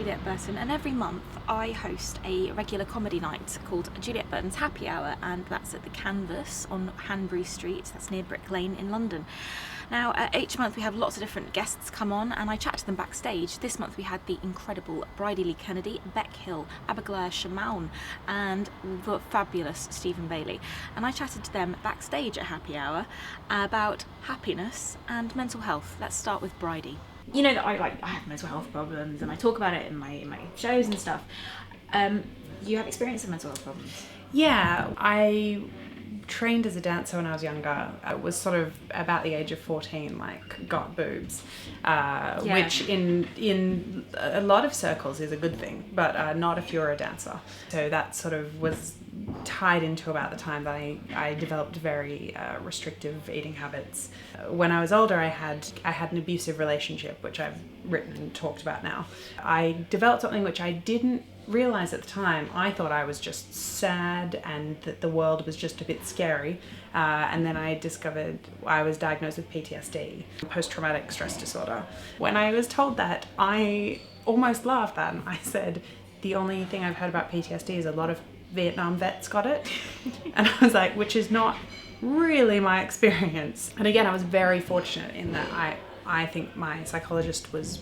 Juliette Burton, and every month I host a regular comedy night called Juliette Burton's Happy Hour, and that's at the Canvas on Hanbury Street, that's near Bec Hill in London. Now, each month we have lots of different guests come on and I chat to them backstage. This month we had the incredible Brydie Kennedy, Bec Hill, Abigoliah Schamaun and the fabulous Stephen Bailey. And I chatted to them backstage at Happy Hour about happiness and mental health. Let's start with Brydie. You know that I have mental health problems and I talk about it in my shows and stuff. You have experience of mental health problems? Yeah, I trained as a dancer when I was younger. I was sort of about the age of 14, got boobs, which in a lot of circles is a good thing, but not if you're a dancer. So that sort of was tied into about the time that I developed very restrictive eating habits. When I was older, I had an abusive relationship, which I've written and talked about now. I developed something which I didn't realize at the time. I thought I was just sad and that the world was just a bit scary, and then I discovered I was diagnosed with PTSD, post-traumatic stress disorder. When I was told that, I almost laughed and I said, the only thing I've heard about PTSD is a lot of Vietnam vets got it. And I was like, which is not really my experience. And again, I was very fortunate in that I think my psychologist was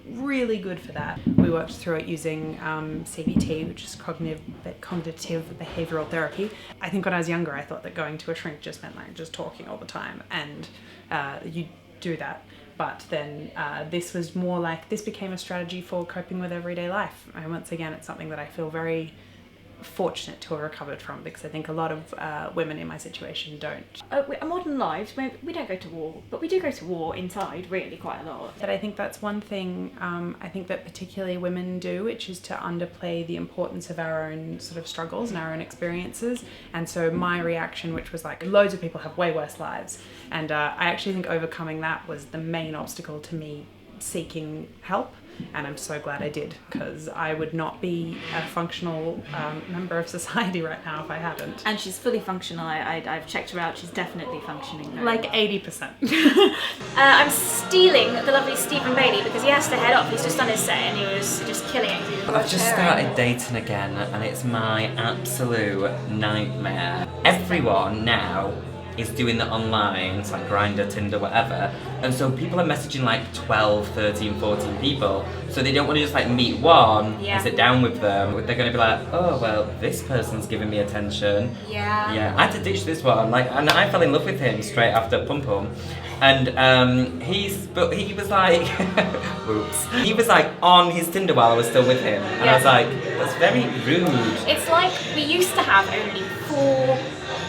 really good for that. We worked through it using CBT, which is cognitive behavioral therapy. I think when I was younger, I thought that going to a shrink just meant just talking all the time, and you do that. But then this was more this became a strategy for coping with everyday life. And once again, it's something that I feel very fortunate to have recovered from, because I think a lot of women in my situation don't. Modern lives, we don't go to war, but we do go to war inside really quite a lot. But I think that's one thing I think that particularly women do, which is to underplay the importance of our own sort of struggles and our own experiences. And so my reaction, which was loads of people have way worse lives, and I actually think overcoming that was the main obstacle to me seeking help. And I'm so glad I did, because I would not be a functional member of society right now if I hadn't. And she's fully functional. I've checked her out. She's definitely functioning. 80%. I'm stealing the lovely Stephen Bailey because he has to head off. He's just done his set and he was just killing it. I've just started dating again and it's my absolute nightmare. Everyone now is doing the online, it's like Grindr, Tinder, whatever, and so people are messaging 12, 13, 14 people, so they don't want to just meet one and sit down with them. They're going to be like, oh well, this person's giving me attention. Yeah, I had to ditch this one, and I fell in love with him straight after Pum Pum, and he was whoops, he was on his Tinder while I was still with him, and I was like, that's very rude. It's like we used to have only 4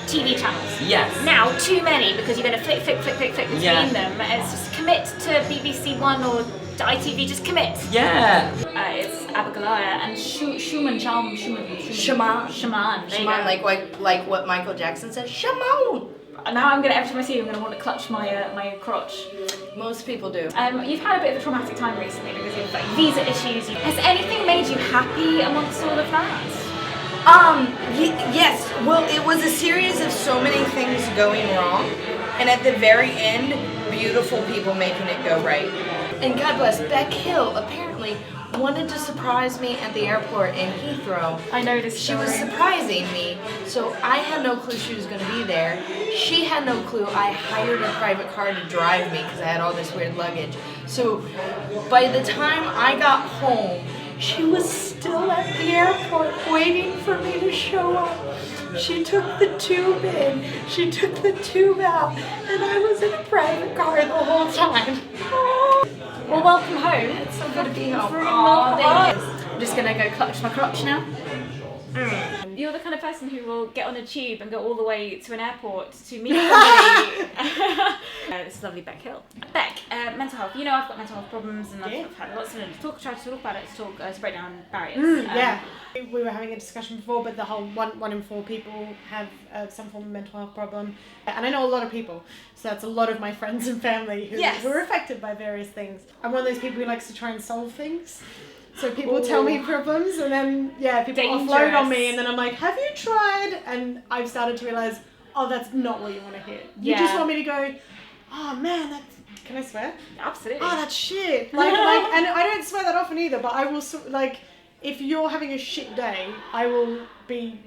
TV channels. Yes. Now too many, because you're going to flick between them. It's just commit to BBC One or to ITV. Just commit. Yeah. It's Abigoliah and Schamaun. Like what Michael Jackson says. Schamaun. Now I'm gonna, every time I see you, I'm gonna want to clutch my crotch. Most people do. You've had a bit of a traumatic time recently because of visa issues. Has anything made you happy amongst all of that? Yes. Well, it was a series of so many things going wrong, and at the very end, beautiful people making it go right. And God bless, Bec Hill apparently wanted to surprise me at the airport in Heathrow. I know this story. She was surprising me, so I had no clue she was going to be there. She had no clue. I hired a private car to drive me because I had all this weird luggage. So by the time I got home, she was still at the airport waiting for me to show up. She took the tube in, she took the tube out, and I was in a private car the whole time. Well, welcome home. It's so good to be home. I'm just gonna go clutch my crotch now. You're the kind of person who will get on a tube and go all the way to an airport to meet somebody. This is lovely Bec Hill. Bec, mental health. You know I've got mental health problems and I've had lots of try to talk about it, to break down barriers. Yeah. We were having a discussion before, but the whole one in 4 people have some form of mental health problem. And I know a lot of people, so that's a lot of my friends and family who are affected by various things. I'm one of those people who likes to try and solve things. So people tell me problems and then, people offload on me and then I'm like, have you tried? And I've started to realise, oh, that's not what you want to hear. You just want me to go, oh man, Can I swear? Absolutely. Oh, that's shit. Like, and I don't swear that often either, but I will, like, if you're having a shit day, I will be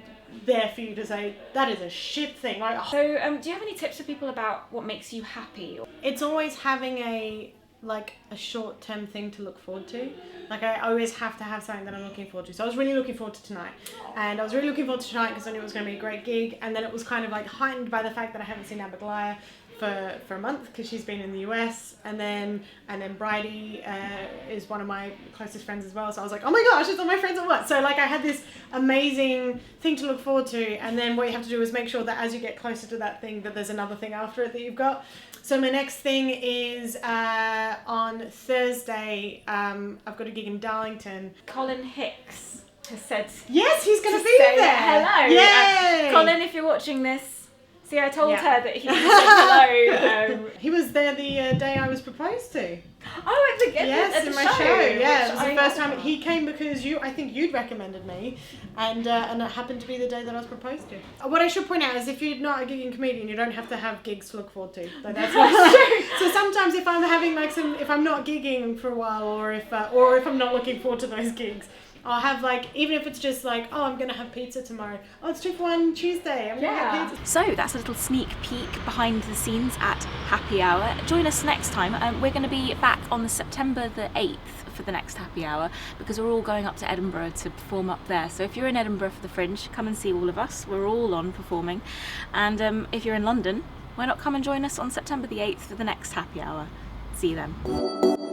there for you to say, that is a shit thing. Like, oh. So, do you have any tips for people about what makes you happy? It's always having a short-term thing to look forward to. Like, I always have to have something that I'm looking forward to. So I was really looking forward to tonight. And I was really looking forward to tonight because I knew it was going to be a great gig. And then it was kind of like heightened by the fact that I haven't seen Abigoliah for a month because she's been in the US, and then Brydie is one of my closest friends as well, so I was like, oh my gosh, it's all my friends at work. So like I had this amazing thing to look forward to, and then what you have to do is make sure that as you get closer to that thing that there's another thing after it that you've got. So my next thing is on Thursday, I've got a gig in Darlington. Colin Hicks has said yes, he's going to be there. Hello. Yay! Colin, if you're watching this, see, I told her that he said hello. He was there the day I was proposed to. Oh, at the yes, in my show. Yeah, it was the first time he came because I think you'd recommended me, and it happened to be the day that I was proposed to. What I should point out is if you're not a gigging comedian, you don't have to have gigs to look forward to. Like, that's so sometimes if I'm having if I'm not gigging for a while, or if I'm not looking forward to those gigs, I'll have even if it's just oh, I'm going to have pizza tomorrow. Oh, it's 2-for-1 Tuesday. I'm going to have pizza. So that's a little sneak peek behind the scenes at Happy Hour. Join us next time. We're going to be back on September the 8th for the next Happy Hour because we're all going up to Edinburgh to perform up there. So if you're in Edinburgh for the Fringe, come and see all of us. We're all on performing. And if you're in London, why not come and join us on September the 8th for the next Happy Hour? See you then.